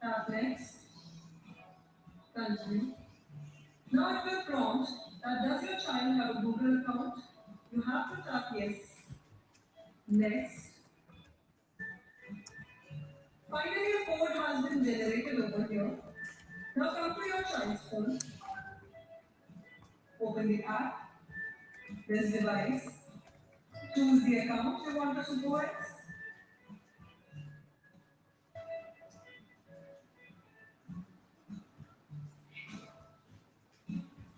Tap next. Continue. Now it will prompt that does your child have a Google account? You have to tap yes. Next. Finally, a code has been generated over here. Now come to your child's phone. Open the app. This device. Choose the account you want to supervise.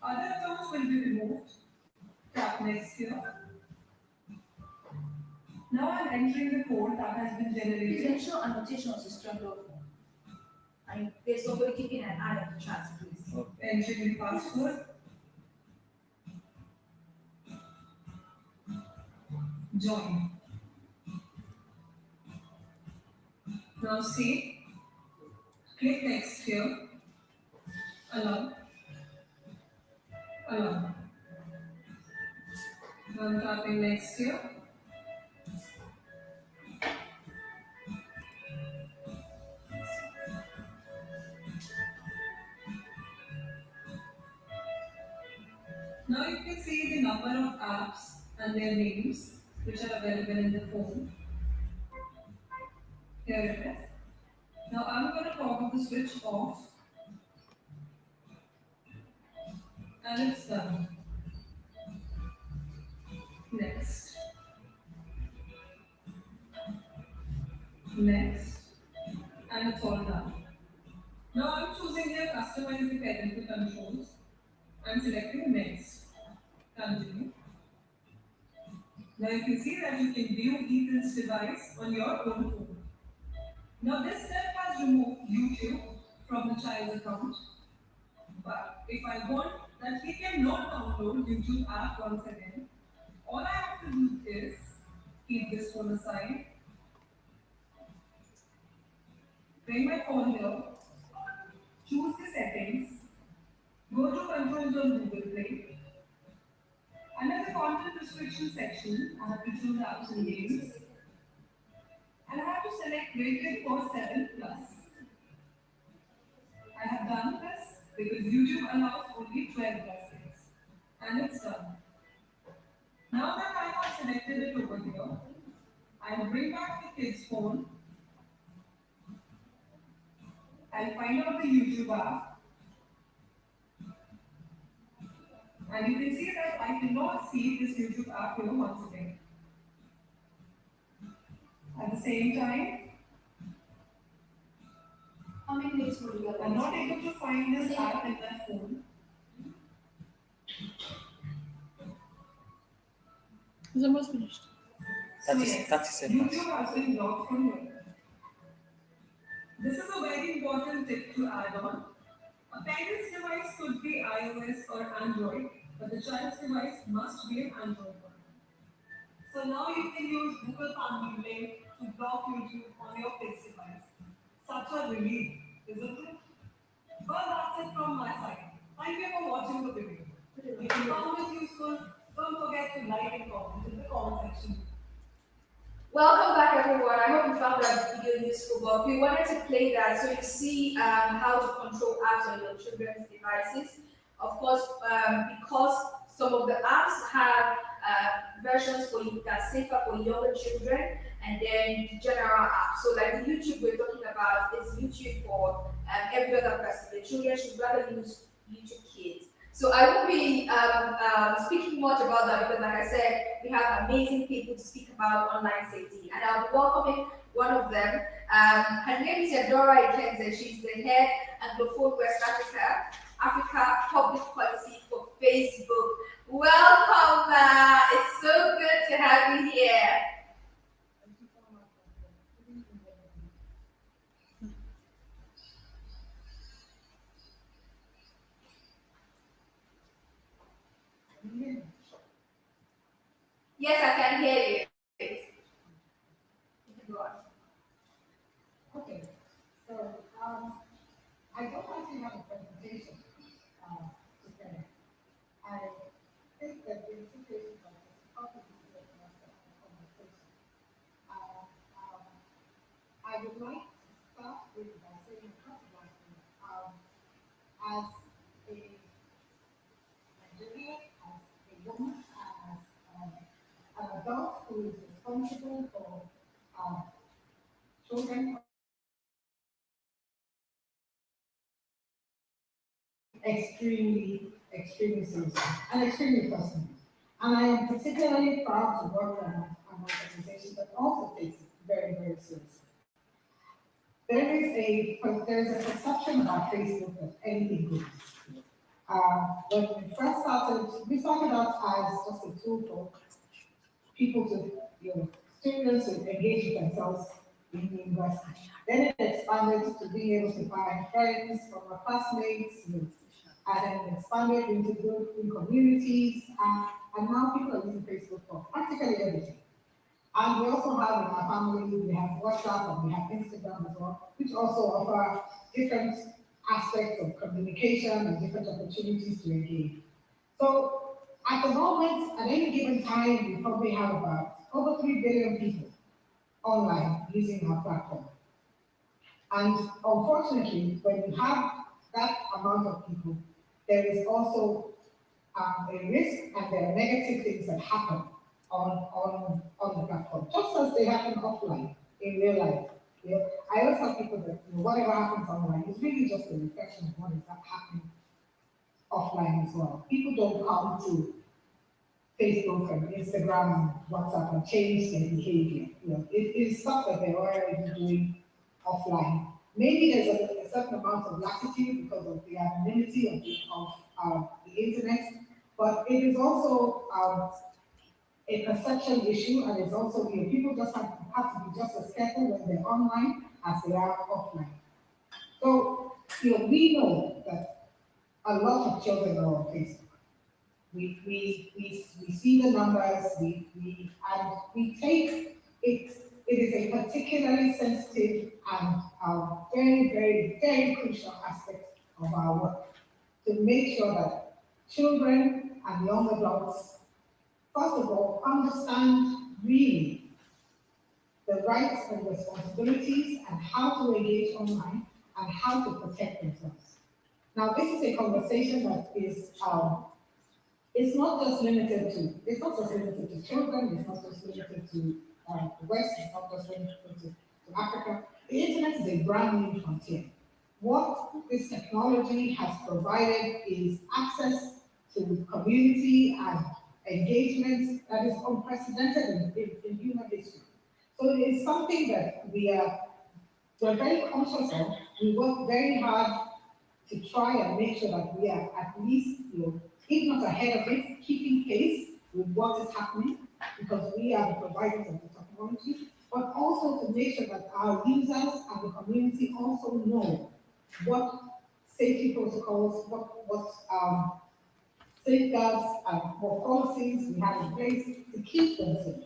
Other accounts will be removed. Tap next here. Now I'm entering the code that has been Please generated. ensure annotation is strong of. And there's somebody keeping an eye on the chat, please. Entering the password. Join. Now see. Click next here. Allow. Allow. Now I'm tapping next here. Now you can see the number of apps and their names which are available in the phone. Here it is. Now I'm going to toggle the switch off and it's done. Next. Next. And it's all done. Now I'm choosing here customize the parental controls. I'm selecting next. Continue. Now you can see that you can view Ethan's device on your own phone. Now this step has removed YouTube from the child's account. But if I want that he cannot download YouTube app once again, all I have to do is keep this phone aside, bring my phone here, choose the settings, go to controls on Google Play. Under the content restriction section, I have to choose apps and games. And I have to select rated for 7 plus. I have done this because YouTube allows only 12 plus things. And it's done. Now that I have selected it over here, I'll bring back the kid's phone. I'll find out the YouTube app. And you can see that I cannot see this YouTube app here once again. At the same time, How many minutes will you I'm not able to find this app in my phone. It's almost finished. So 30 yes, 30 seconds. YouTube has been blocked from here. This is a very important tip to add on. A parent's device could be iOS or Android, but the child's device must be an Android one. So now you can use Google Family Link to block YouTube on your kid's device. Such a relief, isn't it? Well, that's it from my side. Thank you for watching the video. If you found it useful, don't forget to like and comment in the comment section. Welcome back, everyone. I hope you found that video useful. But we wanted to play that so you see how to control apps on your children's devices. Of course, because some of the apps have versions for you that's safer for younger children, and then general apps. So, like the YouTube we're talking about is YouTube for every other person. The children should rather use YouTube Kids. So I won't be speaking much about that because, like I said, we have amazing people to speak about online safety, and I'll be welcoming one of them. Her name is Adora Ikenze. She's the head Anglophone West Africa Public Policy for Facebook. Welcome, it's so good to have you here. Yes, I can hear you. Go on. Okay, so I don't actually have a presentation to finish. I think that in situations like this, probably be a conversation. I would like to start with by saying a responsible for children extremely serious and extremely personal. And I am particularly proud to work at an organization that also takes it very seriously. There is a perception about Facebook that anything goes. When we started out as just a tool for people to, students to engage with themselves in the university. Then it expanded to being able to find friends from our classmates, and then it expanded into building communities, and now people are using Facebook for practically everything. And we also have in our family, we have WhatsApp and we have Instagram as well, which also offer different aspects of communication and different opportunities to engage. So at the moment, at any given time, we probably have about over 3 billion people online using our platform. And unfortunately, when you have that amount of people, there is also a risk and there are negative things that happen on the platform, just as they happen offline in real life. I always tell people that whatever happens online is really just a reflection of what is happening offline as well. People don't come to Facebook and Instagram and WhatsApp and change their behavior. It is stuff that they're already doing offline. Maybe there's a certain amount of latitude because of the anonymity of the internet, but it is also a perception issue, and it's also people just have to be just as careful when they're online as they are offline. So we know that a lot of children are on Facebook. We see the numbers, and we take it, it is a particularly sensitive and very crucial aspect of our work to make sure that children and young adults, first of all, understand really the rights and responsibilities and how to engage online and how to protect themselves. Now, this is a conversation that is it's not just limited to children, it's not just limited to the West, it's not just limited to Africa. The internet is a brand new frontier. What this technology has provided is access to community and engagement that is unprecedented in human history. So it is something that we're very conscious of. We work very hard to try and make sure that we are at least, if not ahead of it, keeping pace with what is happening, because we are the providers of the technology, but also to make sure that our users and the community also know what safety protocols, what safeguards and what policies we have in place to keep them safe.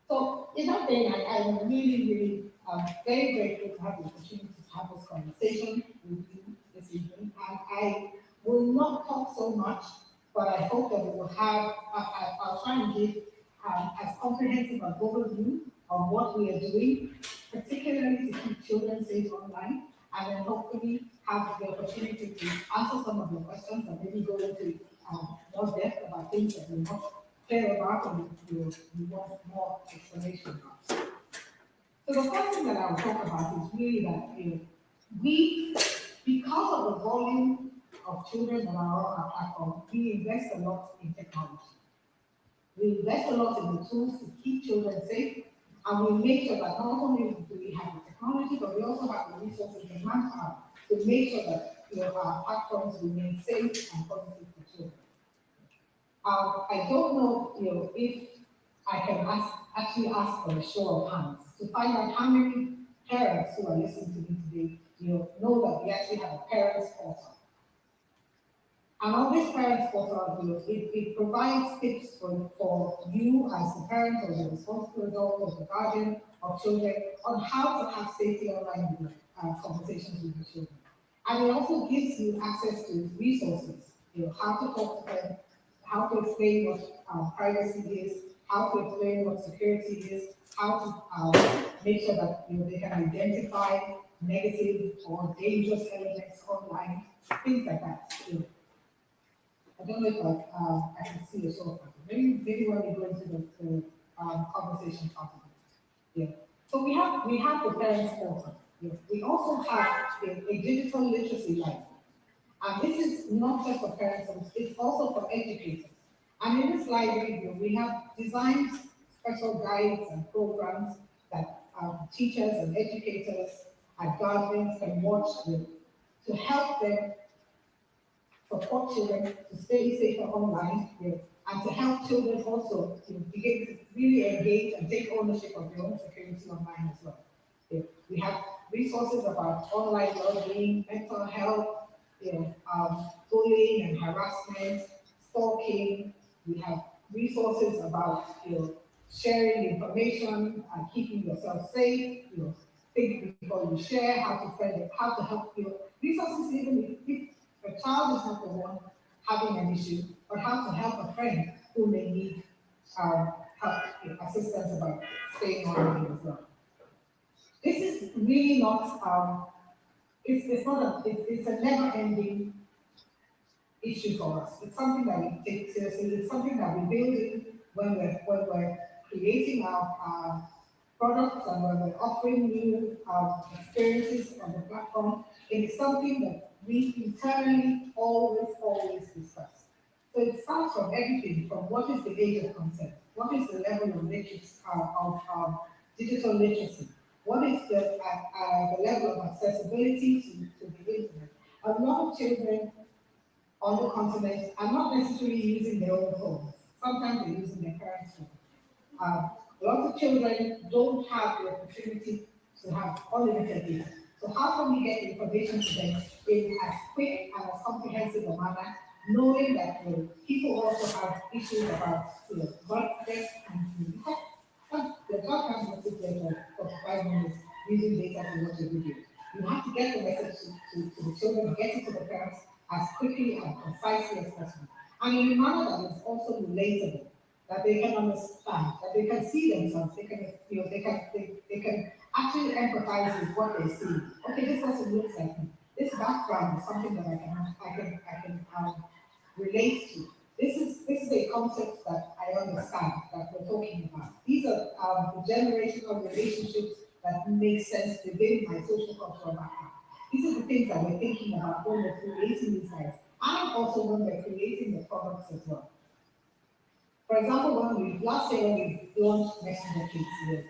So in that vein, I'm really very grateful to have the opportunity to have this conversation with you this evening. And I will not talk so much, but I hope that we will have, I'll try and give as comprehensive an overview of what we are doing, particularly to keep children safe online, and then hopefully have the opportunity to answer some of your questions and maybe go into more depth about things that we want care about and you want more explanation about. So the first thing that I will talk about is really that we, because of the volume of children that are on our platform, we invest a lot in technology. We invest a lot in the tools to keep children safe, and we make sure that not only do we have the technology, but we also have the resources and manpower to make sure that our platforms remain safe and positive for children. I don't know, if I can actually ask for a show of hands to find out how many parents who are listening to me today, know that we actually have a parents portal. And on this parents portal, it provides tips for you as the parent or the responsible adult or the guardian of children on how to have safety online conversations with your children. And it also gives you access to resources, how to talk to them, how to explain what privacy is, how to explain what security is, how to make sure that they can identify negative or dangerous elements online, things like that. I don't know if I can see a show. Maybe when we go into conversation possible. Yeah. So we have the parents portal. Yeah. We also have a digital literacy license. And this is not just for parents, it's also for educators. And in this library, we have designed special guides and programs that teachers and educators and guardians can watch with to help them support children to stay safer online, and to help children also to begin to really engage and take ownership of their own security online as well. We have resources about online well-being, mental health, bullying and harassment, stalking. We have resources about sharing information and keeping yourself safe. Think before you share, how to friend it, how to help you. Resources even if a child is not the one having an issue, but how to help a friend who may need help, assistance about staying online as well. This is really not it's not it's a never-ending issue for us. It's something that we take seriously. It's something that we build in when we're creating our products and when we're offering new experiences on the platform. It is something that we internally always discuss. So it starts from everything from what is the age of consent, what is the level of literacy, of digital literacy, what is the level of accessibility to the internet. A lot of children on the continent are not necessarily using their own phones. Sometimes they're using their parents' phones. A lot of children don't have the opportunity to have unlimited data. So how can we get information to them in as quick and as comprehensive a manner, knowing that people also have issues about budget and the child can't sit there for 5 minutes using data to watch a video. You have to get the message to the children, get it to the parents as quickly and concisely as possible. And in a manner that is also relatable, that they can understand, that they can see themselves, they can, they can actually empathize with what they see. Okay, this person looks like me. This background is something that I can relate to. This is a concept that I understand that we're talking about. These are the generational relationships that make sense within my social cultural background. These are the things that we're thinking about when we're creating these guides, and also when we're creating the products as well. For example, last year when we launched Messenger Kids here,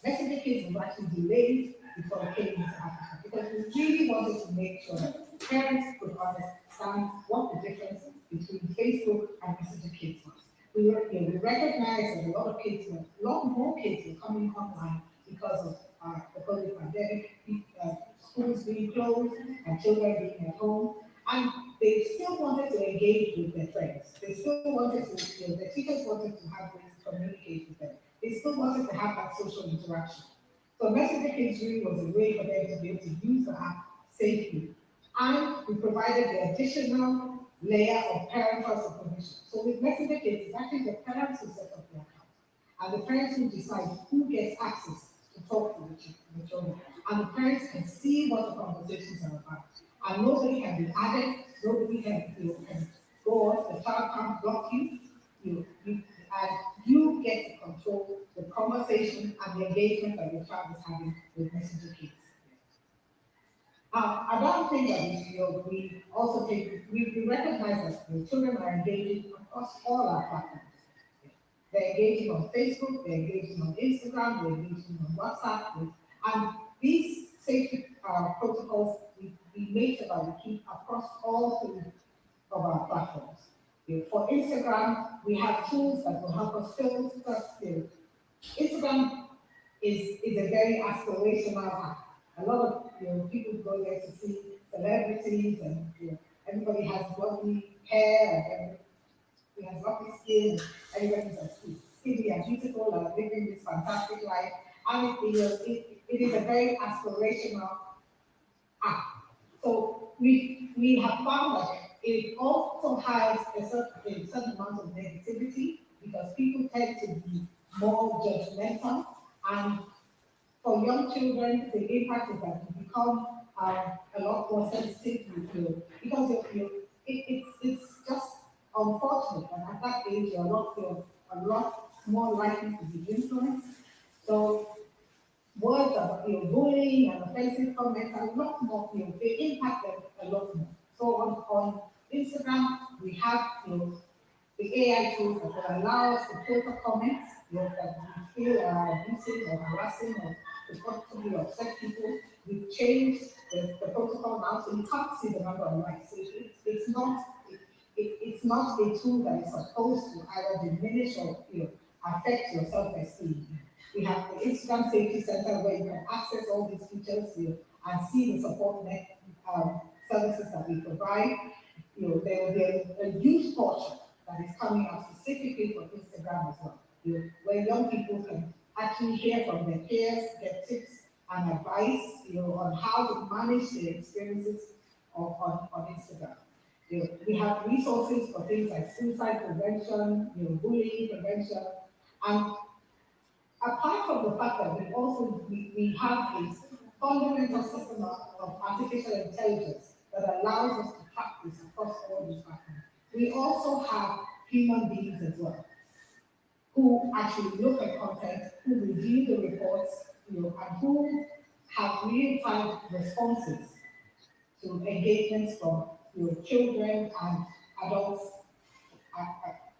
Messenger Kids was actually delayed before it came into Africa because we really wanted to make sure that parents could understand what the difference between Facebook and Messenger Kids was. We recognized that a lot of kids a lot more kids were coming online because of the COVID pandemic, schools being closed and children being at home. And they still wanted to engage with their friends. They still wanted to, the teachers wanted to have ways to communicate with them. They still wanted to have that social interaction. So Messenger Kids really was a way for them to be able to use the app safely. And we provided the additional layer of parental supervision. So with Messenger Kids, it's actually the parents who set up the account. And the parents who decide who gets access to talk to the children. And the parents can see what the conversations are about. And nobody can be added, nobody can go on, the child can't block and you get to control the conversation and the engagement that your child is having with Messenger Kids. Another thing that we also take, we recognize that the children are engaging across all our platforms. They're engaging on Facebook, they're engaging on Instagram, they're engaging on WhatsApp, and these safety protocols we make sure that we keep across all three of our platforms. For Instagram, we have tools that will help us filter. Instagram is a very aspirational app. A lot of people go there to see celebrities, and everybody has lovely hair, and everybody has lovely skin, everybody's skinny and beautiful and living this fantastic life. And it is a very aspirational app. So we have found that it also has a certain amount of negativity because people tend to be more judgmental, and for young children, the impact is that you become a lot more sensitive because it's just unfortunate that at that age you're a lot more likely to be influenced. So words about bullying and offensive comments are a lot more, they impact them a lot more. So on Instagram, we have the AI tools that will allow us to filter comments that we feel are abusive or harassing or to possibly upset people. We've changed the protocol now, so you can't see the number of likes. So it's not a tool that is supposed to either diminish or affect your self-esteem. We have the Instagram Safety Center where you can access all these features and see the support services that we provide. There will be a huge portion that is coming up specifically for Instagram as well, where young people can actually hear from their peers, get tips and advice, on how to manage their experiences on Instagram. We have resources for things like suicide prevention, bullying prevention, and apart from the fact that we have a fundamental system of artificial intelligence that allows us to practice across all these platforms, we also have human beings as well who actually look at content, who review the reports, and who have real-time responses to engagements from children and adults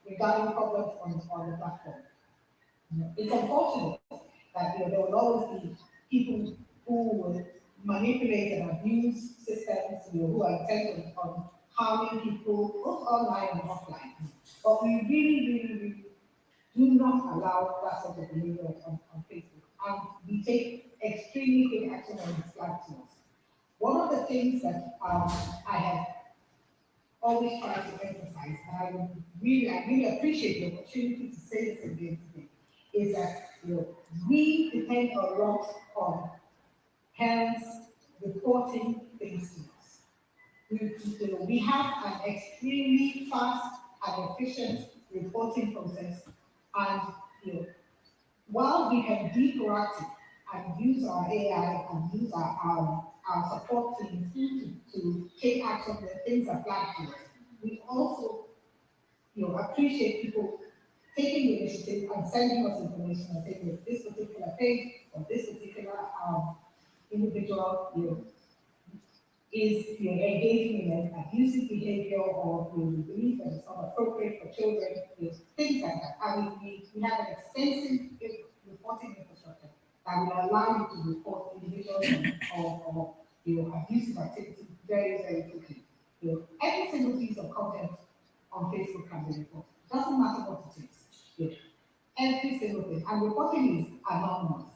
regarding problems on the platform. It's unfortunate that there will always be people who will manipulate and abuse systems, who are intent on harming people both online and offline. But we really do not allow that sort of behavior on Facebook. And we take extremely quick action on these platforms. One of the things that I have always try to emphasize, and I really appreciate the opportunity to say this again today, is that we depend a lot on parents reporting things to us. We have an extremely fast and efficient reporting process, and while we can be proactive and use our AI and use our support teams to take action when things are flagged to us, we also appreciate people taking the initiative and sending us information and saying that this particular page or this particular individual is engaging in an abusive behavior or we believe that it's not appropriate for children, things like that. I mean, we have an extensive reporting infrastructure that will allow you to report individuals or abusive activity very quickly. Every single piece of content on Facebook can be reported. Doesn't matter what it is. Every single thing. And reporting is anonymous.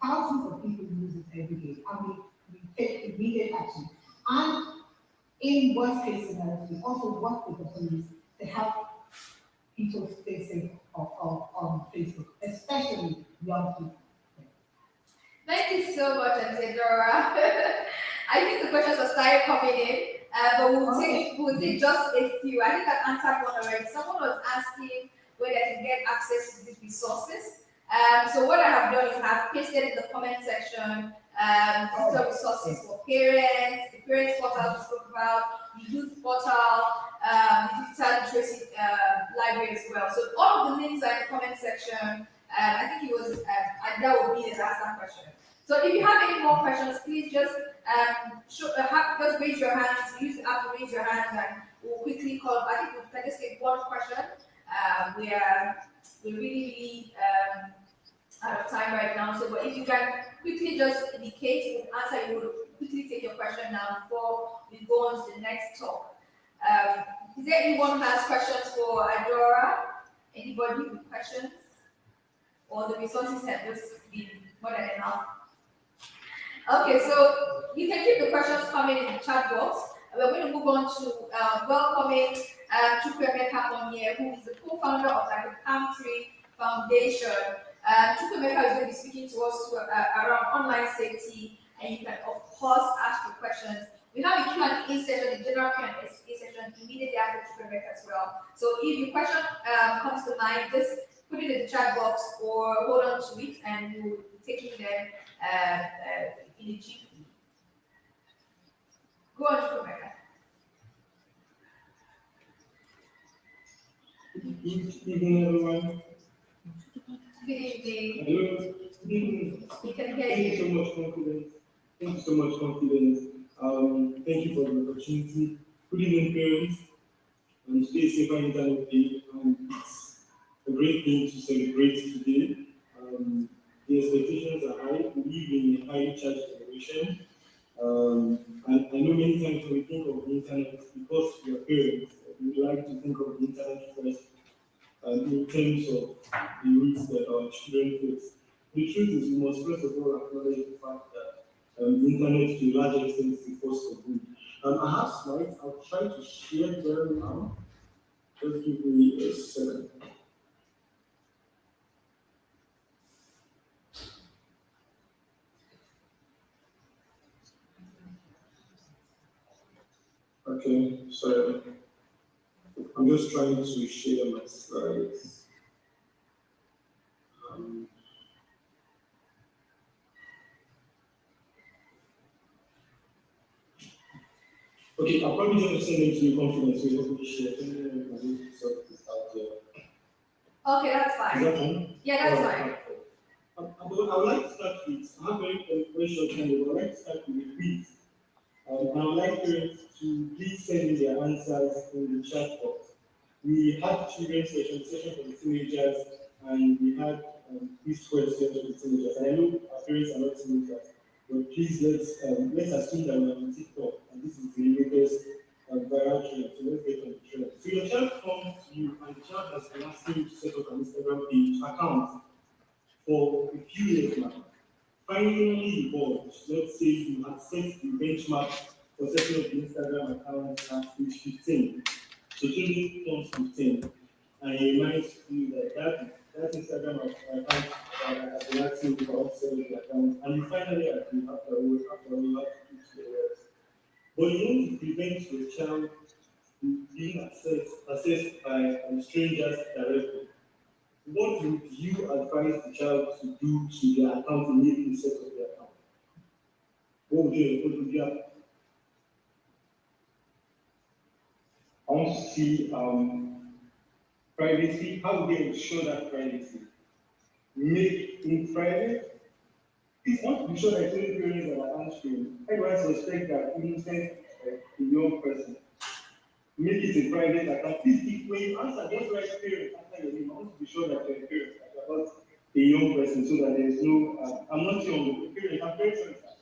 Thousands of people use it every day, and we take immediate action. And in worst case scenarios, we also work with the police to help people stay safe on Facebook, especially young people. Thank you so much, Auntie Dora. I think the questions are started coming in, but we'll take just a few. I think I answered one already. Someone was asking where they can get access to these resources. So what I have done is I have pasted in the comment section digital resources for parents, the parents portal we spoke about, the youth portal, the digital literacy library as well. So all of the links are in the comment section. I think it was that would be the last question. So if you have any more questions, please just just raise your hands. Use the app to raise your hands, and we'll quickly call. I think we can just take one question. We're really out of time right now. So, but if you can quickly just indicate the answer, you will quickly take your question now before we go on to the next talk. Is there anyone who has questions for Adora? Anybody with questions? Or the resources have just been more than enough? Okay, so you can keep the questions coming in the chat box. We're going to move on to welcoming Chukwemeka Onye, who is the co-founder of the Country Foundation. Chukwemeka is going to be speaking to us around online safety, and you can, of course, ask your questions. We have a Q&A session, a general Q&A session immediately after Chukwemeka as well. So if your question comes to mind, just put it in the chat box or hold on to it, and we'll be taking them in a jiffy. Go on, Chukwemeka. Good evening, everyone. Good evening. Hello. Good evening. We can hear Thank you you. so much, confidence. Thank you so much, confidence. Thank you for the opportunity. Good evening, parents. Today is Safer Internet Day, and it's a great thing to celebrate today. The expectations are high. We live in a highly charged generation. And I know many times when we think of the internet, because we are parents, we like to think of the internet first in terms of the risks that our children face. The truth is, we must first of all acknowledge the fact that the internet, to a large extent, is a force for good. I have slides. I'll try to share them now. Just give me a second. Okay, sorry. I'm just trying to share my slides. Um, okay, I'll probably just send them to you confidence so you help me share. Let me know if I need to sort this out here. Okay, that's Is fine. that fine? Yeah, that's Alright, fine. perfect. I would like to start with, I have very short time, but I would like to start with a quiz. And I would like parents to please send me their answers in the chat box. We had children's session for the teenagers, and we had quiz questions for the teenagers. And I know our parents are not teenagers, but please let's assume that we're on TikTok, and this is the latest viral trend. So let's get on the trend. So your child comes to you, and the child has been asking you to set up an Instagram page account for a few years now. Finally, the board, let's say you have set the benchmark for setting up the Instagram account at age 15. So children turns 15, and he reminds you that Instagram account has been active for setting the account, and you finally agree after all, have to put the words. But you want to prevent your child from being accessed by strangers directly. What would you advise the child to do to their account immediately set up their account? What would you have? I want to see privacy. How would they ensure that privacy? Make in private. Please want to be sure that only parents that are answering. Everyone suspect that innocent a young person. Make it a private account. Please, when you answer, just write parent after your name. I want to be sure that you're a parent, that you're not a young person, so that there is no. I'm not young, but parent. I'm very sorry, sir.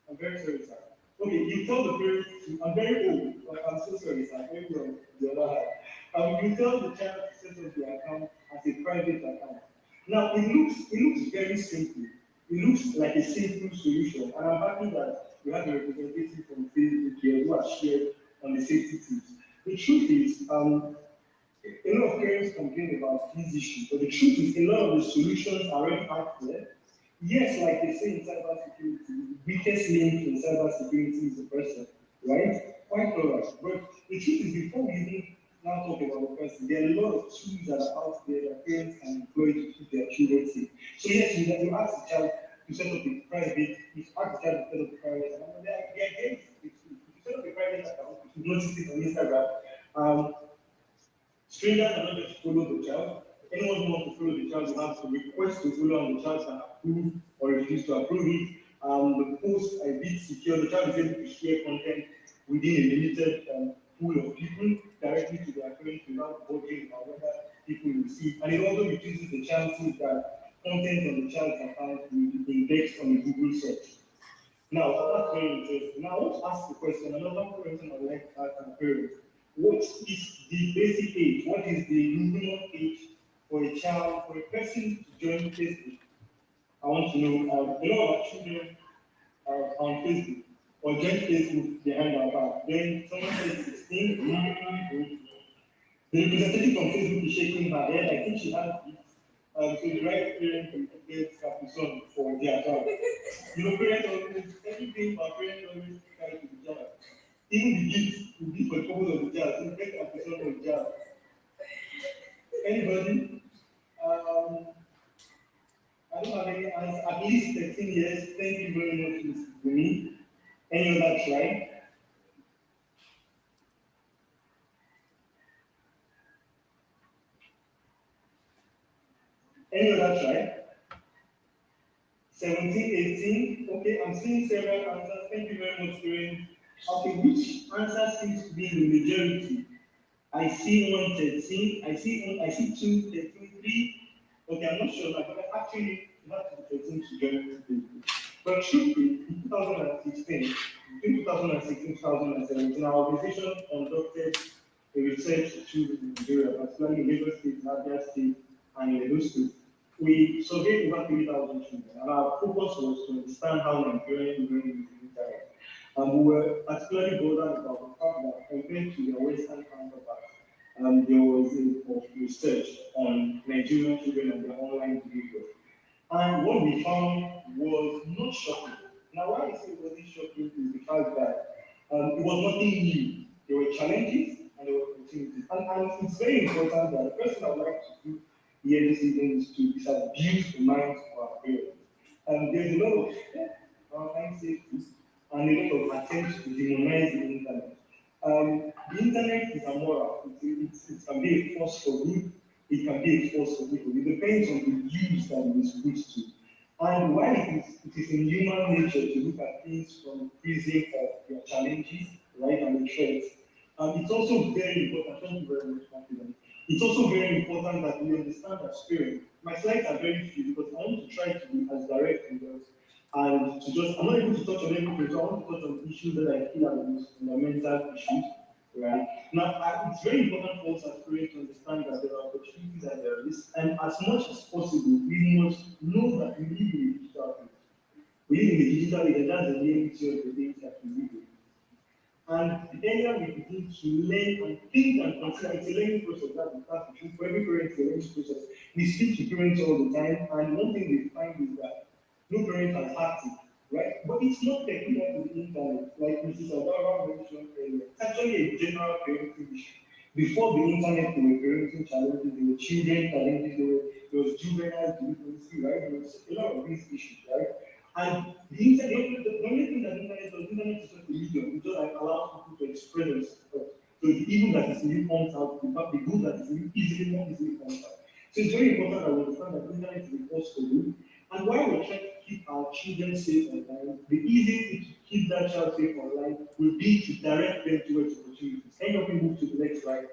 I'm very sorry, sir. Okay, you tell the parent. I'm very old. Like, I'm so sorry, sir. I'm very young. The other hand. You tell the child to set up the account as a private account. Now it looks very simple. It looks like a simple solution, and I'm happy that we have a representative from Facebook here who has shared on the safety tips. The truth is, a lot of parents complain about these issues, but the truth is, a lot of the solutions are already out there. Yes, like they say in cybersecurity, the weakest link in cybersecurity is the person, right? Quite correct. But the truth is, before we even now talk about the person, there are a lot of tools that are out there that parents can employ to keep their children safe. So yes, you ask the child to set up a private, you ask the child to set up a private account, they are games. If you set up a private account, if you notice it on Instagram, strangers are not just to follow the child. Anyone who wants to follow the child will have to request to follow, and the child can approve or refuse to approve it. The post are a bit secure. The child is able to share content within a limited pool of people directly to their parents without worrying about whether people will see it. And it also reduces the chances that content on the child's account will be indexed on a Google search. Now, that's very interesting. Now, I want to ask the question, another question I'd like to ask our parents. What is the basic age? What is the minimum age for a child, for a person to join Facebook? I want to know, a lot of our children are on Facebook or join Facebook behind our back. Then someone says 16, the representative from Facebook is shaking her head. I think she has this. So the right parent will get Capuson for their child. You know, parents always, everything our parents always try to be child. Even the gifts will be for the purpose of the child. So get Capuson for the child. Anybody? I don't have any answer. At least 13 years. Thank you very much, Mrs. Buni. Any other try? Any other try? 17, 18. Okay, I'm seeing several answers. Thank you very much, Karen. Okay, which answer seems to be the majority? I see 113. I see 213, 3. Okay, I'm not sure, but actually, you have to be 13 to join today. But truthfully, in 2016, between 2016 and 2017, our organization conducted a research to Nigeria, particularly in Lagos State, Abia State, and Edo State. We surveyed over 3,000 children, and our focus was to understand how Nigerian learning is the internet. And we were particularly bothered about the fact that compared to their Western counterparts, there was a research on Nigerian children and their online behavior. And what we found was not shocking. Now, why I say it wasn't shocking is the fact that it was nothing new. There were challenges and there were opportunities. And it's very important that the person I would like to do here this evening is to abuse the minds of our parents. There's a lot of online safety and a lot of attempts to demonize the internet. The internet is amoral. It can be a force for good, it can be a force for evil. It depends on the use that it is put to. And while it is in human nature to look at things from the prism of their challenges, right, and the threats, it's also very important, thank you very much, confident. It's also very important that we understand that spirit. My slides are very few because I want to try to be as direct in those and to just, I'm not able to touch on everything, so I want to touch on issues that I feel are the most fundamental issues, right? Now, it's very important for us as parents to understand that there are opportunities and there are risks, and as much as possible, we must know that we live in a digital age. We live in a digital age, and that's the reality of the things that we live in. And the earlier we begin to learn and think and consider, it's a learning process. That's the truth. For every parent, it's a learning process. We speak to parents all the time, and one thing we find is that no parent has had it, right? But it's not peculiar to the internet, like Mrs. Adara mentioned earlier. It's actually a general parenting issue. Before the internet, there were parenting challenges, there were children challenges, there was juvenile delinquency, right? There was a lot of these issues, right? And the internet, the only thing that the internet is just a medium. It just like allows people to express themselves. So the evil that is in you comes out, the good that is in you easily, more easily comes out. So it's very important that we understand that the internet is a force for good. And while we're trying to keep our children safe online, the easy thing to keep that child safe online will be to direct them towards opportunities. Can you move to the next slide?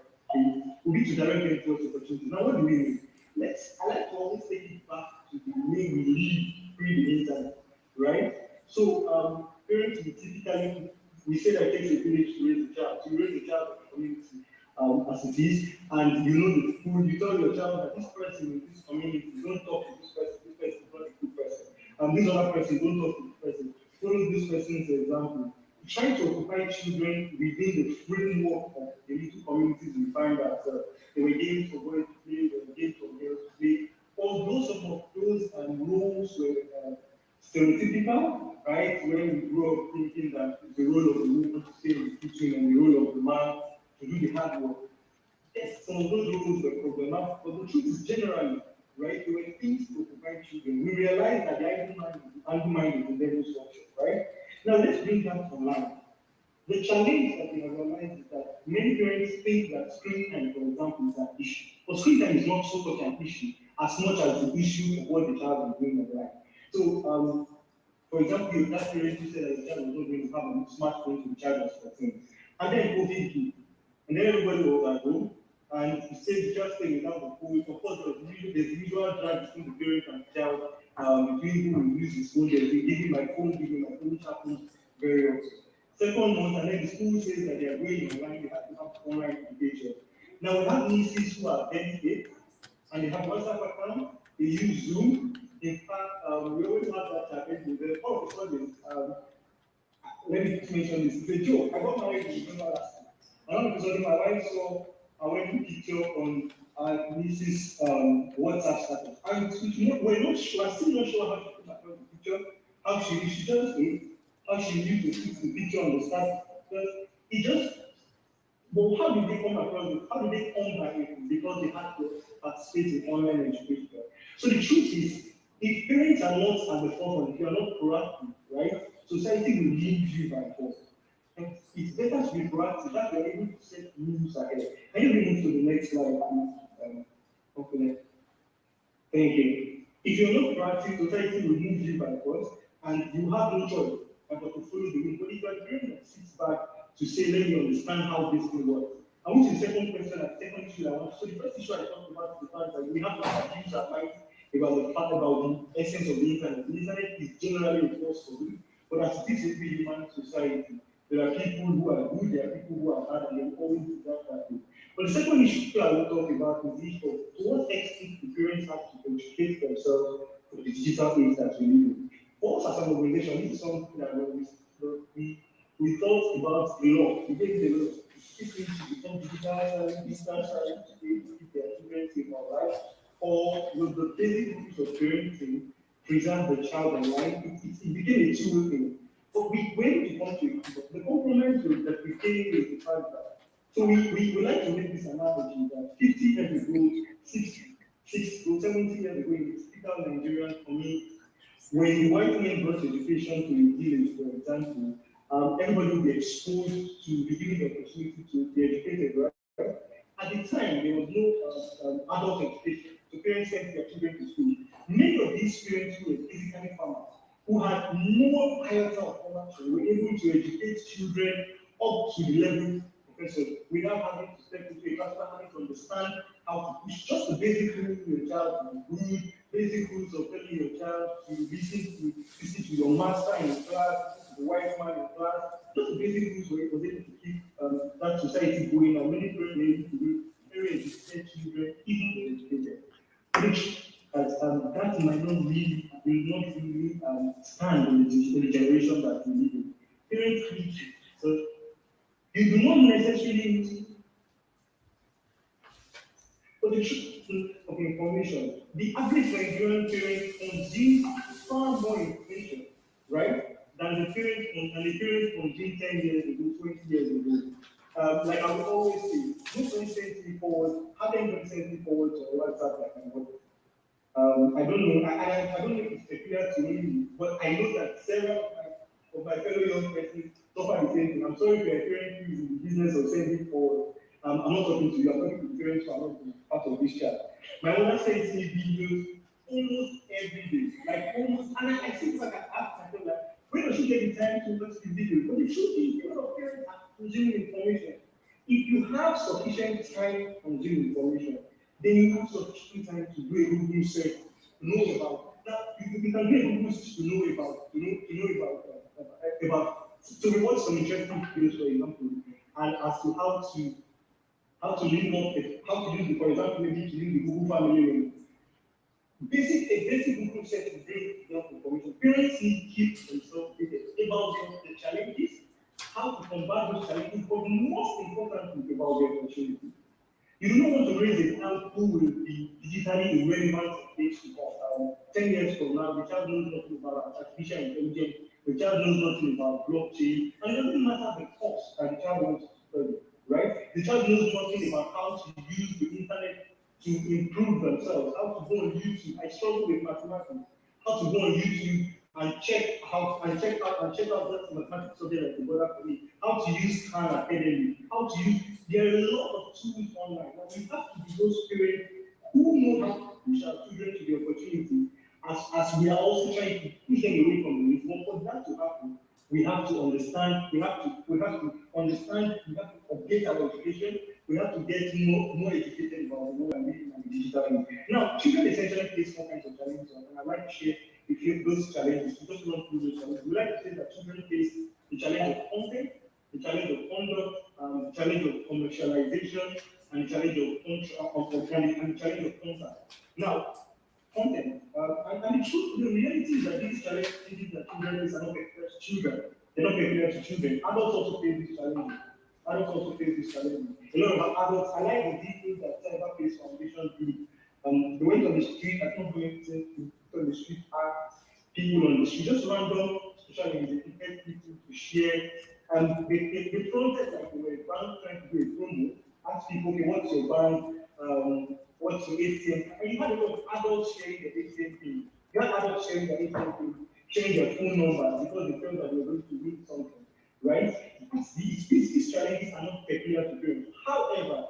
Will be to direct them towards opportunities. Now, what do we mean? I like to always take it back to the way we live pre the internet, right? So, parents will typically, we say that it takes a village to raise a child. To raise a child in the community, as it is, and you know the school, you tell your child that this person in this community, don't talk to this person is not a good person. And this other person, don't talk to this person. Follow this person's example. Trying to occupy children within the framework of the little communities we find ourselves. There were games for boys to play, there were games for girls to play. Although some of those roles were stereotypical, right? When we grew up thinking that the role of the woman to stay in the kitchen and the role of the man to do the hard work. Yes, some of those rules were problematic, but the truth is generally, right, there were things to provide children. We realized that the idle mind is the devil's workshop, right? Now let's bring that online. The challenge that we have realized is that many parents think that screen time, for example, is an issue. But screen time is not so much an issue as much as the issue of what the child is doing online. So, for example, that parent who said that the child was not going to have a smartphone to the child was 14. And then COVID hit. And then everybody was at home. And you say the child staying without the phone. Of course, there's the usual drag between the parent and the child, between who will use his phone. There's the give me my phone, which happens very often. Second month, and then the school says that they are going online, they have to have online education. Now we have nieces who are dedicated, and they have WhatsApp account, they use Zoom. In fact, we always have that challenge with them. All of a sudden, let me just mention this. It's a joke. I got married in November last year. And all of a sudden, my wife saw a wedding picture on our niece's WhatsApp status. And we're not sure, I'm still not sure how she put across the picture, how she just knew, how she knew to put the picture on the status. Because it just, but how did they come across it? How did they come by it? Because they had to participate in online education. So the truth is, if parents are not at the forefront, if you are not proactive, right, society will lead you by force. And it's better to be proactive that you're able to set rules ahead. Can you move to the next slide, please? Hopefully. Thank you. If you're not proactive, society will move you by force, and you have no choice but to follow the wind. But if you're the parent that sits back to say, let me understand how this thing works. And which is the second question, and second issue I want. So the first issue I talked about is the fact that we have to use our minds about the fact about the essence of the internet. The internet is generally a force for good, but as it is every human society, there are people who are good, there are people who are bad, and they will always do that way. But the second issue I will talk about is the issue of to what extent the parents have to educate themselves for the digital age that we live in. For us as an organization, this is something that we thought about a lot. We gave it a lot. People need to become digital savvy to be able to keep their children safe online, or with the basic rules of parenting, preserve the child online. It became a two-way thing. But when we come to it, the compromise that we came is the fact that we like to make this analogy that 50 years ago, 60 to 70 years ago in the typical Nigerian community, when the white men brought education to a village, for example, everybody will be exposed to be given the opportunity to be educated, right? At the time, there was no adult education, so parents sent their children to school. Many of these parents who were physically farmers, who had more iota of formality, were able to educate children up to the level professor without having to step into a classroom, having to understand how to push just the basic rules of your child to read, basic rules of telling your child to listen to your master in class, listen to the white man in class, just the basic rules were able to keep that society going, and many parents were able to do very educated children, even educated. Which that might not really will not really stand in the generation that we live in. Parents need to. So you do not necessarily need for the truth of information. The average Nigerian parent consumes far more information, right, than the parent consumed 10 years ago, 20 years ago. Like I would always say, no friend sends me forward, have anybody send me forward to WhatsApp like I work. I don't know. I don't know if it's peculiar to me, but I know that several of my fellow young persons suffer the same thing. I'm sorry if you're a parent who is in the business of sending forward. I'm not talking to you. I'm talking to parents who are not part of this chat. My mother sends me videos almost every day, like almost. And I think like I ask myself, like, when does she get the time to watch these videos? But the truth is, a lot of parents are consuming information. If you have sufficient time consuming information, then you have sufficient time to do a Google search, know about that. You can do a Google search to know about, to report some interesting videos, for example, and as to how to link up, how to use the, for example, maybe to use the Google Family Name. A basic Google search to bring enough information. Parents need to keep themselves updated about the challenges, how to combat those challenges, but most importantly about the opportunity. You do not want to raise a child who will be digitally irrelevant in age to come. 10 years from now, the child knows nothing about artificial intelligence, the child knows nothing about blockchain, and it doesn't matter the course that the child wants to study, right? The child knows nothing about how to use the internet to improve themselves, how to go on YouTube. I struggle with mathematics, how to go on YouTube and check out that mathematics subject that they bother for me, how to use Khan Academy, how to use there are a lot of tools online. Now we have to be those parents who know how to push our children to the opportunity as we are also trying to push them away from the risk. But for that to happen, we have to understand, we have to understand, we have to update our education, we have to get more educated about the world and living in the digital age. Now, children essentially face all kinds of challenges, and I'd like to share a few of those challenges because we don't do those challenges. We like to say that children face the challenge of content, the challenge of conduct, the challenge of commercialization, and the challenge and the challenge of contact. Now, content. And the truth, the reality is that these challenges that children face are not peculiar to children. They're not peculiar to children. Adults also face these challenges. Adults also face these challenges. A lot of adults, I like the details that Cybersmart Foundation did. They went on the street, I think going on the street, asked people on the street, just random social media, get people to share. And they fronted like they were a bank trying to do a promo, ask people, okay, what's your bank? What's your ATM? And you had a lot of adults sharing their ATM pin. You had adults sharing their ATM pin, sharing their phone numbers because they felt that they were going to win something, right? These challenges are not peculiar to parents. However,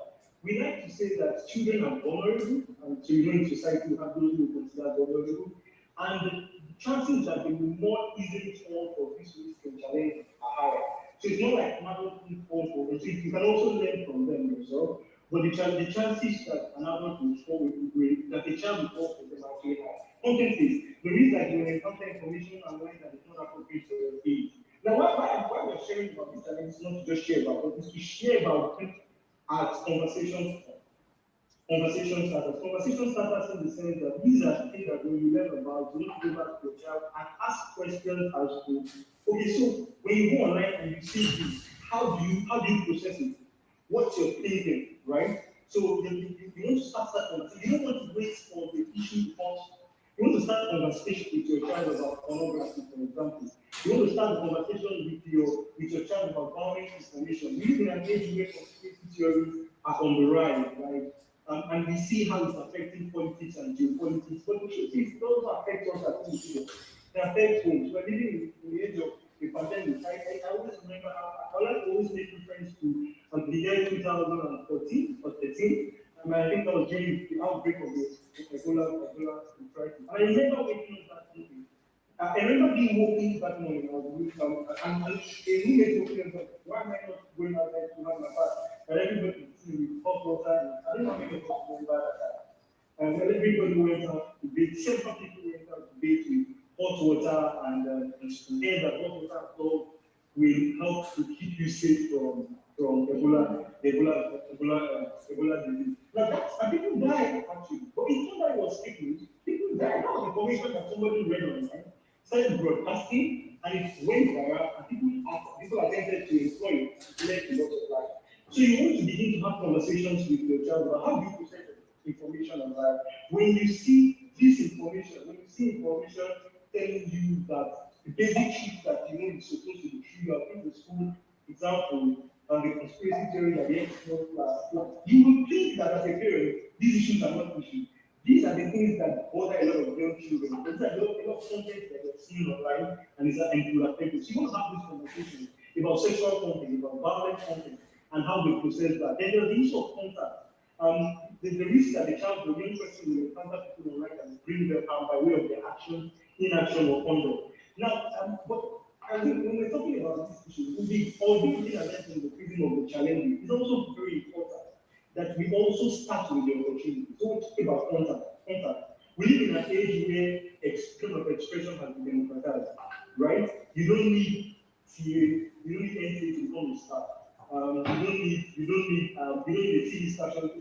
We like to say that children are vulnerable, and so you know in society you have those who consider vulnerable, and the chances that they will more easily fall for this risk and challenge are higher. So it's not like adult who fall for it. So you can also learn from them yourself, but the chances that an adult will fall that a child will fall for them are actually high. Content is the reason that you encounter information online that is not appropriate for your age. Now, why we're sharing about this challenge is not to just share about it, it's to share about it as conversation starters in the sense that these are things that when you learn about, you need to go back to your child and ask questions as to, okay, so when you go online and you see this, how do you process it? What's your thinking, right? So you want to start that conversation. You don't want to wait for the issue to come. You want to start a conversation with your child about pornography, for example. You want to start a conversation with your child about boundary information. We live in an age where conspiracy theories are on the rise, right? And we see how it's affecting politics and geopolitics. But the truth is, it also affects us as individuals. It affects homes. We're living in the age of the pandemic. I always remember, I like to always make reference to the year 2014 or 13. I think that was during the outbreak of the Ebola crisis. And I remember waking up that morning. I remember being woken that morning. I was with and a roommate woke me up, like, why am I not going out there to have my bath? And everybody could see with hot water. And I don't know how many of us went by that time. And when everybody went out to bathe, several people went out to bathe with hot water and to air that hot water flow will help to keep you safe from Ebola disease. Now and people died actually, but it's not that it was fake news. People died. That was information that somebody read online, started broadcasting, and it went viral, and people attempted to employ it to collect a lot of life. So you want to begin to have conversations with your child about how do you process information online. When you see this information, when you see information telling you that the basic truth that you know is supposed to be true, you have been to school, example, and the conspiracy theory that the you will think that as a parent, these issues are not issues. These are the things that bother a lot of young children. There's a lot of content that they're seeing online and it will affect us. So you want to have this conversation about sexual content, about violent content, and how they process that. Then there's the issue of contact. The risk that the child, the young person will encounter people online and bring them harm by way of their action, inaction, or conduct. Now, but I think when we're talking about this issue, although we are in the prism of the challenge, it's also very important that we also start with the opportunity. So we talk about contact. We live in an age where freedom of expression has been democratized, right? You don't need TA, you don't need NTA to become a star. You don't need a TV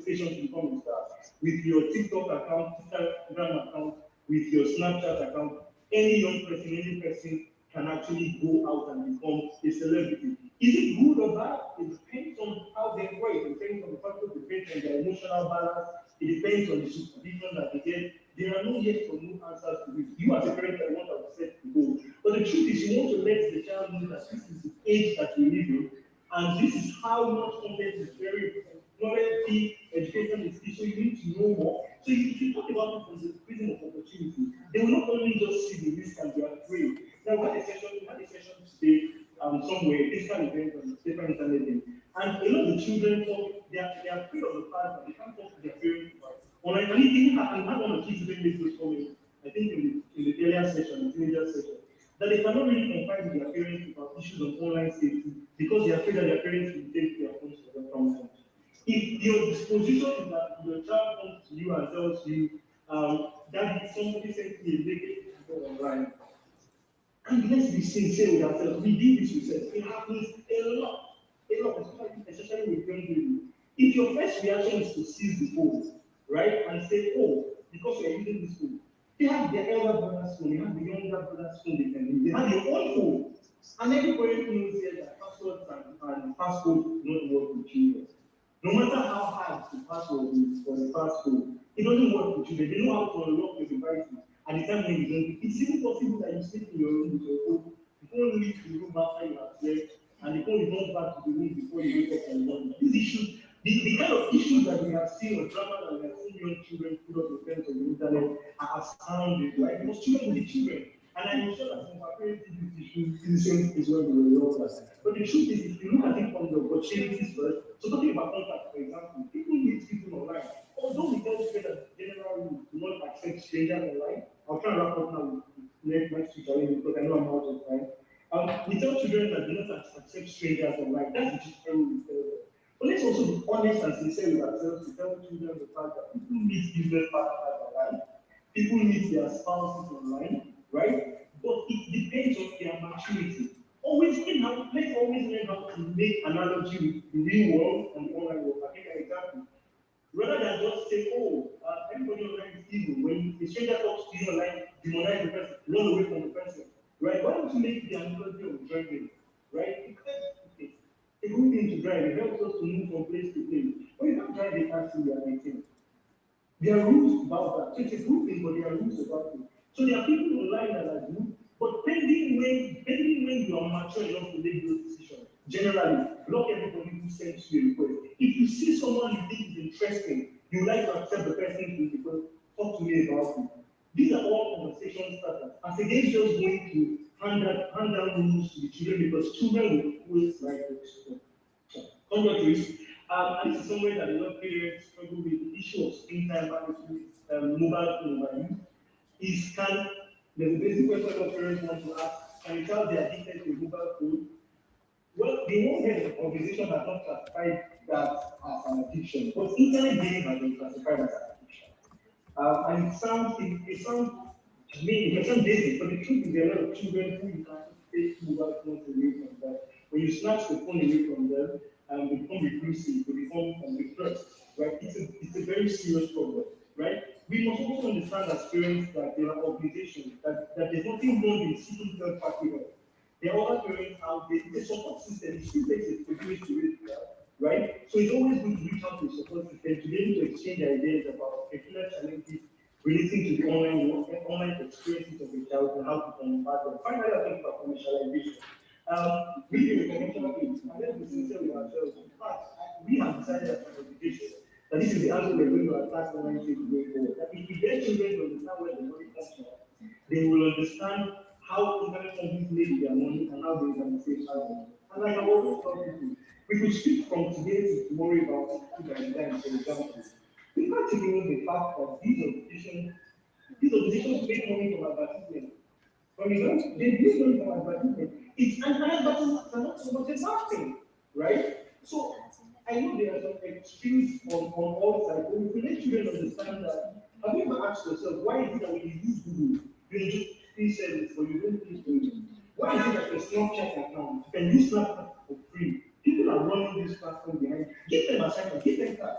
station to become a star. With your TikTok account, Instagram account, with your Snapchat account, any person can actually go out and become a celebrity. Is it good or bad? It depends on how they work. It depends on the factors, it depends on their emotional balance, it depends on the supervision that they get. There are no yes or no answers to this. You as a parent are the one that will set the goal. But the truth is, you want to let the child know that this is the age that we live in, and this is how much content is very important. Knowledge, education is key, so you need to know more. So if you talk about it from the prism of opportunity, they will not only just see the risk and be afraid. Now, we had a session today somewhere, a physical event on a different internet thing. And a lot of the children talk, they are afraid of the fact that they can't talk to their parents about it. Or like, it even happened, one of the kids even made those comments, I think in the earlier session, the teenager session, that they cannot really confide with their parents about issues of online safety because they are afraid that their parents will take their phones for them from them. If your disposition is that your child comes to you and tells you that somebody sent me a naked video online, and let's be sincere with ourselves, we did this research. It happens a lot, especially with young people. If your first reaction is to seize the phone, right, and say, oh, because you're using this phone, they have their elder brother's phone, they have the younger brother's phone, they have your own phone. And everybody knows here that passwords and passcodes do not work with children. No matter how hard the password is or the passcode, it doesn't work with children. They know how to unlock your devices at the time when you don't. It's even possible that you sleep in your room with your phone. You don't leave the room after you have slept, and the phone is not back to the room before you wake up in the morning. These issues, the kind of issues that we have seen or drama that we have seen young children put up with friends on the internet are astounding, right? Because children will be children. And I'm sure that some of our parents did this issue in the same place when we were younger. But the truth is, if you look at it from the opportunities first, so talking about contact, for example, people need these people online. Although we tell children that general rule do not accept strangers online, I'll try and wrap up now with next week because I know I'm out of time. We tell children that do not accept strangers online. That's the general rule we tell them. But let's also be honest and sincere with ourselves to tell children the fact that people meet business partners online, people meet their spouses online, right? But it depends on their maturity. Let's always learn how to make analogy with the real world and the online world. I think an example. Rather than just say, oh, everybody online is evil. When a stranger talks to you online, demonize the person, run away from the person. Right? Why don't you make the analogy of driving? Right? Because okay, a good thing to drive, it helps us to move from place to place. But you can't drive a taxi you are 19. There are rules about that. So it's a good thing, but there are rules about it. So there are people online that are good, but pending when you are mature enough to make those decisions. Generally, not everybody who sends you a request. If you see someone you think is interesting, you like to accept the person to request, talk to me about it. These are all conversation starters. As against just going to hand down rules to the children because children will always like to countries. And this is somewhere that a lot of parents struggle with the issue of screen time management, mobile phone overuse. There's a basic question that parents want to ask, can a child be addicted to a mobile phone? Well, the World Health Organization has not classified that as an addiction, but internet gaming has been classified as an addiction. And it sounds basic, but the truth is there are a lot of children who you can't take mobile phones away from them. When you snatch the phone away from them, they become reclusive, they become depressed, right? It's a very serious problem, right? We must also understand as parents that there are obligations, that there's nothing wrong in seeking third party help. There are other parents out there, the support system, it still takes a village to raise a child, right? So it's always good to reach out to the support system to be able to exchange ideas about particular challenges relating to the online experiences of the child and how to combat them. Finally, I think about commercialization. We do a commercial things, and let's be sincere with ourselves. In fact, we have decided as an education that this is the angle we're going to attack online trade going forward. That if we get children to understand where the money comes from, they will understand how internet companies make their money and how they can save money. And like I always tell people, we could speak from today to tomorrow about food and design, for example. We can't ignore the fact that these organizations make money from advertisement. From they make money from advertisement. It's an advertisement are not so much a bad thing, right? So I know there are some extremes on all sides, but if we let children understand that, have you ever asked yourself why is it that when you use Google, you just free service, but you don't use Google? Why is it that your Snapchat account, you can use Snapchat for free? People are running this platform behind. Give them assignment, give them that.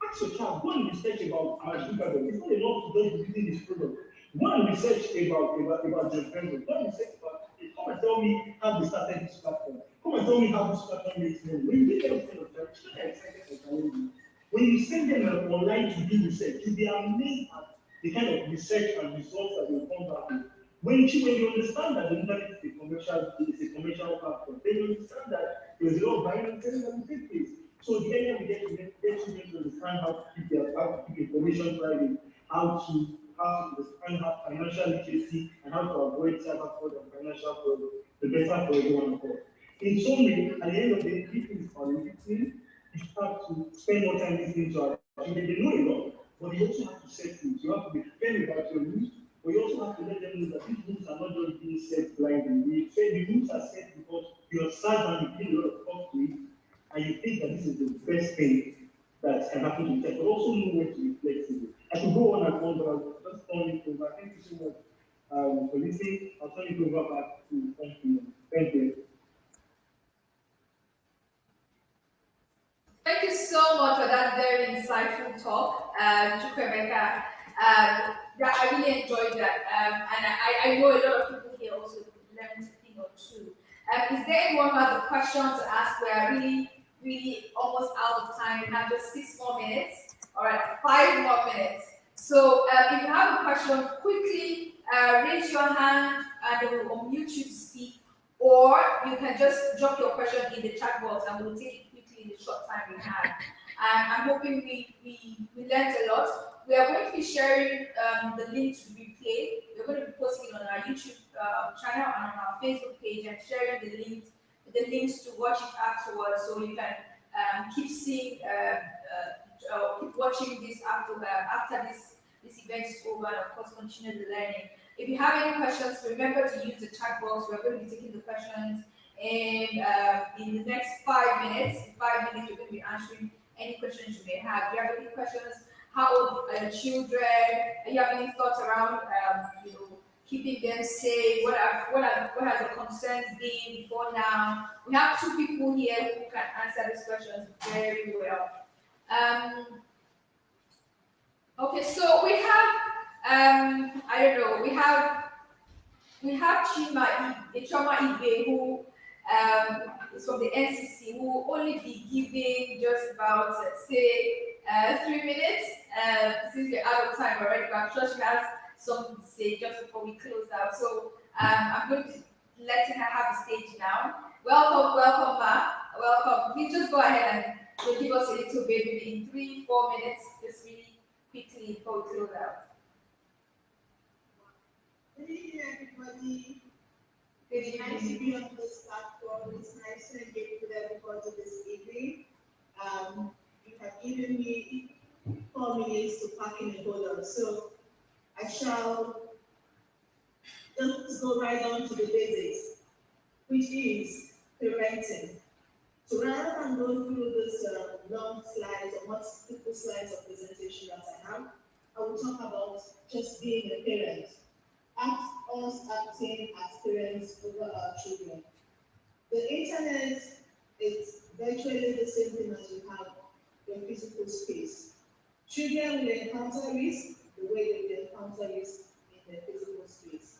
Ask your child, go and research about Algebra. It's not enough to just be using this product. Go and research about Jeff Bezos. Go and research about it. Come and tell me how they started this platform. Come and tell me how this platform makes money. When you get them kind of time, children are excited for challenges. When you send them online to do research, you'll be amazed at the kind of research and results that they come back with. When you understand that the internet is a commercial platform, then you understand that there's a lot of buying and selling that will take place. So the earlier we get children to understand how to keep information private, how to understand how financial literacy and how to avoid cyber fraud and financial fraud, the better for everyone involved. In summary, at the end of the day, people are listening, you have to spend more time listening to our children. They know a lot, but you also have to set rules. You have to be fair about your rules, but you also have to let them know that these rules are not just being set blindly. We say the rules are set because you're sad and you feel a lot of thought to it, and you think that this is the best thing that can happen to you, but also know when to be flexible. I could go on and on, but I'll just turn it over. Thank you so much for listening. I'll turn it over back to Thank Thank you. Thank you so much for that very insightful talk, Chukwemeka. Yeah, I really enjoyed that, and I know a lot of people here also learned a thing or two. Is there anyone who has a question to ask? We are really almost out of time. We have just 6 more minutes. All right, 5 more minutes. So if you have a question, quickly raise your hand and we will unmute you to speak, or you can just drop your question in the chat box and we'll take it quickly in the short time we have. And I'm hoping we learned a lot. We are going to be sharing the link to the replay. We're going to be posting it on our YouTube channel and on our Facebook page and sharing the links to watch it afterwards, so you can keep seeing keep watching this after this event is over, and of course continue the learning. If you have any questions, remember to use the chat box. We're going to be taking the questions, and in the next 5 minutes, we're going to be answering any questions you may have. Do you have any questions? How old are your children? Do you have any thoughts around, keeping them safe? What has the concerns been before now? We have two people here who can answer these questions very well. Okay, so we have, I don't know, we have Chima Ibe, who is from the NCC, who will only be giving just about, say, 3 minutes, since we're out of time already, but I'm sure she has something to say just before we close out. So I'm going to let her have the stage now. Welcome, Ma. Welcome. Please just go ahead and give us a little bit, maybe in 3-4 minutes, just really quickly before we close out. Good evening, everybody. Good It's nice to evening. be on this platform. It's nice to engage with everybody this evening. You have given me 4 minutes to pack in a hold on, so I shall just go right on to the basics, which is parenting. So rather than going through this long slides or multiple slides of presentation that I have, I will talk about just being a parent. Us acting as parents over our children. The internet is virtually the same thing as you have in physical space. Children will encounter risk the way they will encounter risk in the physical space.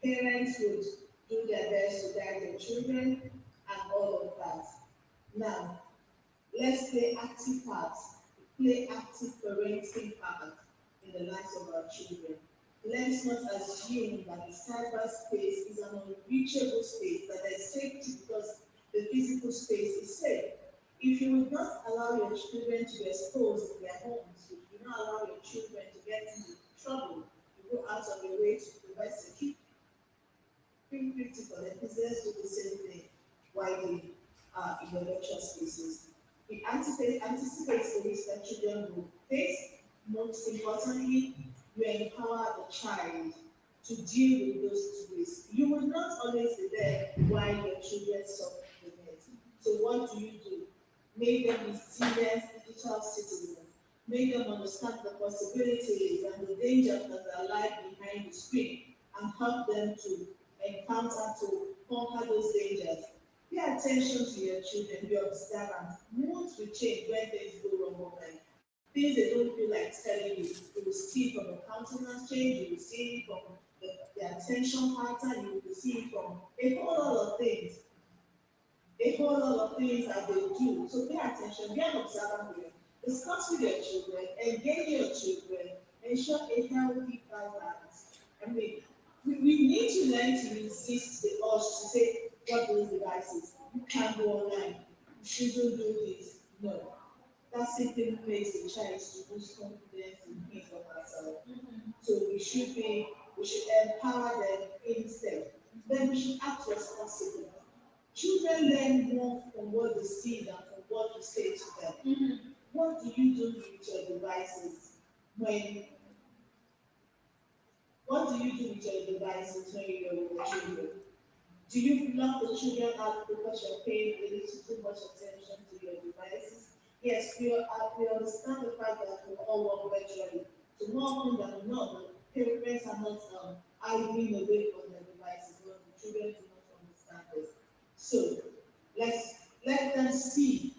Parents would do their best to guide their children and all of that. Now, let's play active parts, play active parenting part in the lives of our children. Let's not assume that the cyberspace is an unreachable space, that there's safety because the physical space is safe. If you would not allow your children to be exposed in their homes, if you do not allow your children to get into trouble, you go out of your way to provide security, feel critical, and business do the same thing while they are in the virtual spaces. It anticipates the risk that children will face. Most importantly, you empower the child to deal with those risks. You will not always be there while your children suffer the net. So what do? Make them resilient digital citizens. Make them understand the possibilities and the dangers that are lying behind the screen and help them to encounter, to conquer those dangers. Pay attention to your children, be observant. Moods will change when things go wrong online. Things they don't feel like telling you. You will see from the countenance change, you will see from the attention pattern, you will see from a whole lot of things. A whole lot of things that they do. So pay attention, be an observant with them. Discuss with your children, engage your children, ensure a healthy balance. I mean, we need to learn to resist the urge to say, what those devices? You can't go online. You shouldn't do this. No. That simply makes the child to lose confidence in him or herself. So we should empower them instead. Then we should act responsibly. Children learn more from what they see than from what you say to them. What do you do with your devices when what do you do with your devices when you're with the children? Do you block the children out because you're paying a little too much attention to your devices? Yes, we understand the fact that we all work virtually. So more often than not, the parents are not idling away from their devices, but the children do not understand this. So let them see.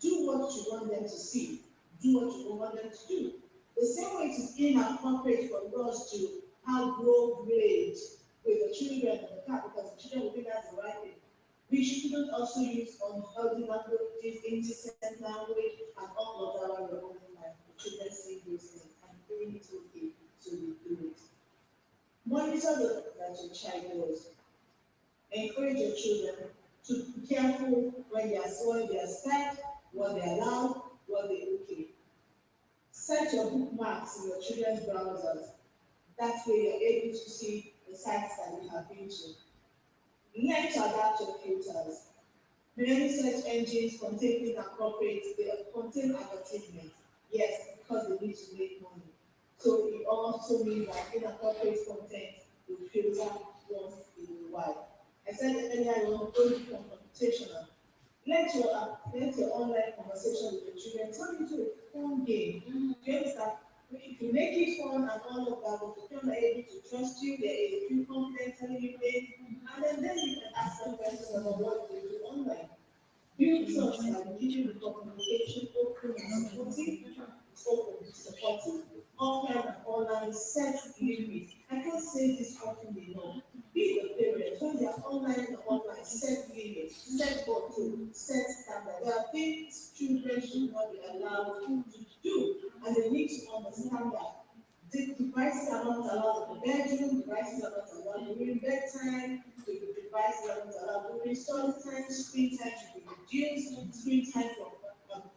Do what you want them to see. Do what you want them to do. The same way it is inappropriate for us to have road rage with the children in the car because the children will think that's the right thing. We shouldn't also use unhealthy languages, indecent language, and all of that while we're holding life. The children see those things and doing it okay, so we do it. Monitor that your child does. Encourage your children to be careful when they are scared, what they allow, what they okay. Set your bookmarks in your children's browsers. That way you're able to see the sites that you have been to. Learn to adapt your filters. Many search engines contain inappropriate, they contain advertisements. Yes, because they need to make money. So it also means that inappropriate content will filter once in a while. I said earlier on, don't become computational. Let your online conversation with your children turn into a fun game. Do you understand? If you make it fun and all of that, but the children are able to trust you, they're able to feel confident telling you things, and then you can ask them questions about what they do online. Build trust by giving the communication open and supportive. It's open, it's supportive. Offline and online, set limits. I can't say this often enough. Be the parent when they are online and offline, set limits, set control, set standards. There are things children should not be allowed to do, and they need to understand that. The devices are not allowed in the bedroom, devices are not allowed during bedtime, the devices are not allowed during study time, screen time should be reduced, screen time for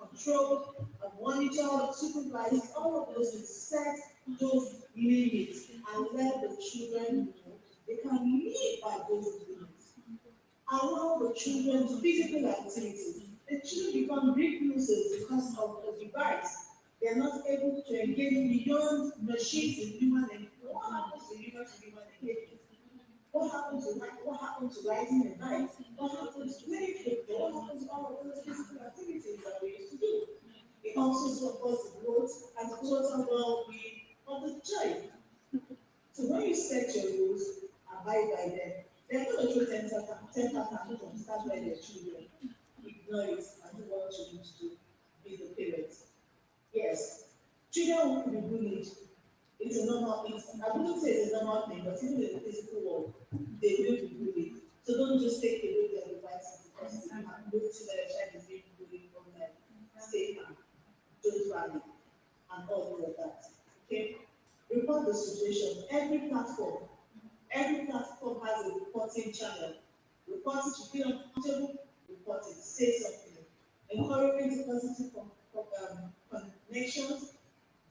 control, monitor, supervise, all of those things, set those limits and let the children know they can live by those limits. Allow the children's physical activities. The children become recluses because of the device. They are not able to engage beyond machines and human engagement. What happens to human engagement? What happened to writing and night? What happened to playing football? What happened to all of those physical activities that we used to do? It also supports the growth and total well-being of the child. So when you set your rules, abide by them. They're going to throw temper tantrums, start by their children. Ignore it and do what you need to do. Be the parent. Yes, children will be bullied. It's a normal, I wouldn't say it's a normal thing, but even in the physical world, they will be bullied. So don't just take away their devices because you have noticed that a child is being bullied online. Stay calm, don't panic, and all of that. Okay? Report the situation. Every platform has a reporting channel. Report it, you feel uncomfortable, report it, say something. Encouraging positive connections,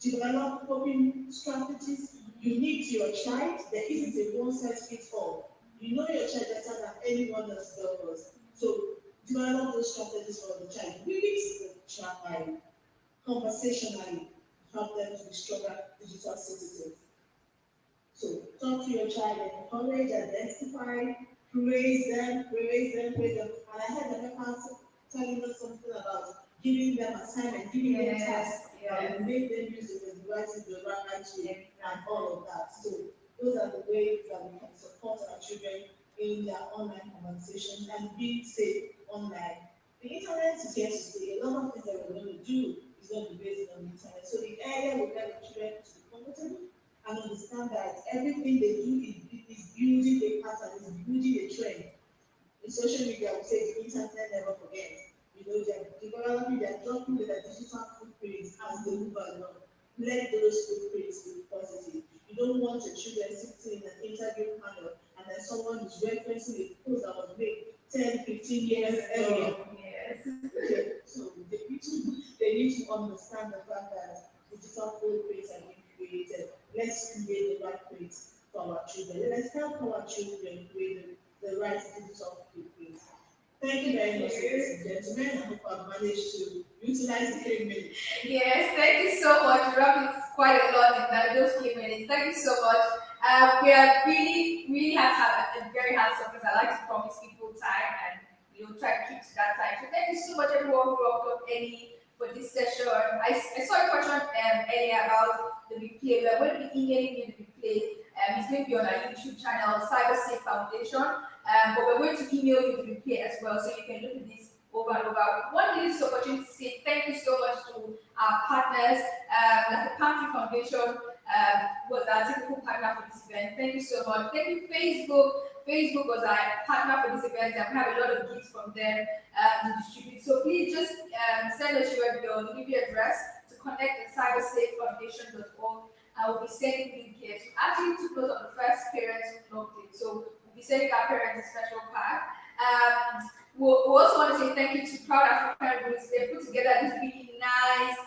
develop coping strategies unique to your child. There isn't a one size fits all. You know your child better than anyone else does. So develop those strategies for the child. Release the child conversationally, help them to be stronger digital citizens. So talk to your child, encourage, identify, praise them, praise them. And I heard the parents telling us something about giving them assignment, giving them tasks that will make them use the devices the right way and all of that. So those are the ways that we can support our children in their online conversations and be safe online. The internet is here to stay. A lot of things that we're going to do is going to be based on the internet. So the earlier we get the children to be comfortable and understand that everything they do is building a pattern, is building a trend. In social media, we say the internet never forgets. You know, they're developing, they're dropping their digital footprints as they move along. Let those footprints be positive. You don't want your children sitting in an interview panel and then someone is referencing a post that was made 10, 15 years earlier. Yes. Okay, so they need to understand the fact that digital footprints are being created. Let's create the right place for our children. Let's help our children create the right digital footprint. Thank you very much, ladies and gentlemen. I hope I've managed to utilize the 3 minutes. Yes, thank you so much. Rob, it's quite a lot in those few minutes. Thank you so much. We are really have to have a very hard stop because I like to promise people time and try to keep to that time. So thank you so much everyone who rocked up early for this session. I saw a question earlier about the replay. We are going to be emailing you the replay. It's going to be on our YouTube channel, Cybersmart Foundation. But we're going to email you the replay as well, so you can look at this over and over. We want to use this opportunity to say thank you so much to our partners, like the Pantry Foundation was our technical partner for this event. Thank you so much. Thank you, Facebook. Facebook was our partner for this event, and we have a lot of gifts from them to distribute. So please just send us your delivery address to connect at cybersafefoundation.org. I will be sending you gifts. Actually, took note of the first parents who logged in. So we'll be sending our parents a special pack. We also want to say thank you to Proud African Roots. They put together this really nice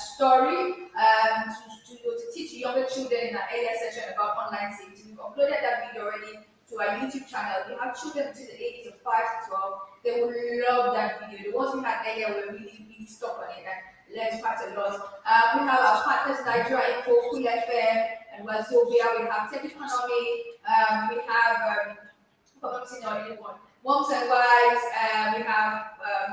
story to teach younger children in our earlier session about online safety. We've uploaded that video already to our YouTube channel. We have children between the ages of 5 to 12. They will love that video. The ones we had earlier were really stuck on it and learned quite a lot. We have our partners Nigeria Info, Cool FM, and Wazobia. We have Tech Economy. We have community knowledge one. Moms and wives, we have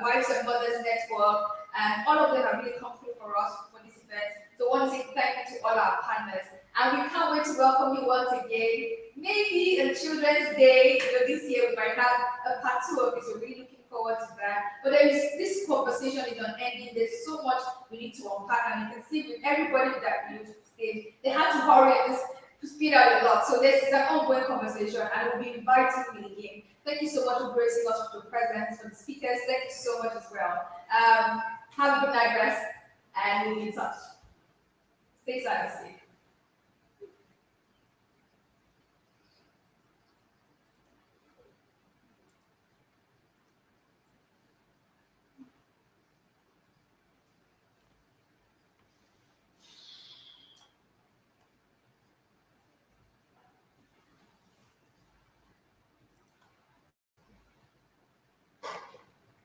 wives and mothers network, and all of them have really come through for us for this event. So I want to say thank you to all our partners. And we can't wait to welcome you once again. Maybe in Children's Day, this year we might have a part two of this. We're really looking forward to that. But there is this conversation is unending. There's so much we need to unpack, and you can see with everybody that we used to stage, they had to hurry and just to speed out a lot. So this is an ongoing conversation, and we'll be inviting you again. Thank you so much for gracing us with your presence, for the speakers. Thank you so much as well. Have a good night, guys, and we'll be in touch. Stay safe and safe.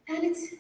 And it's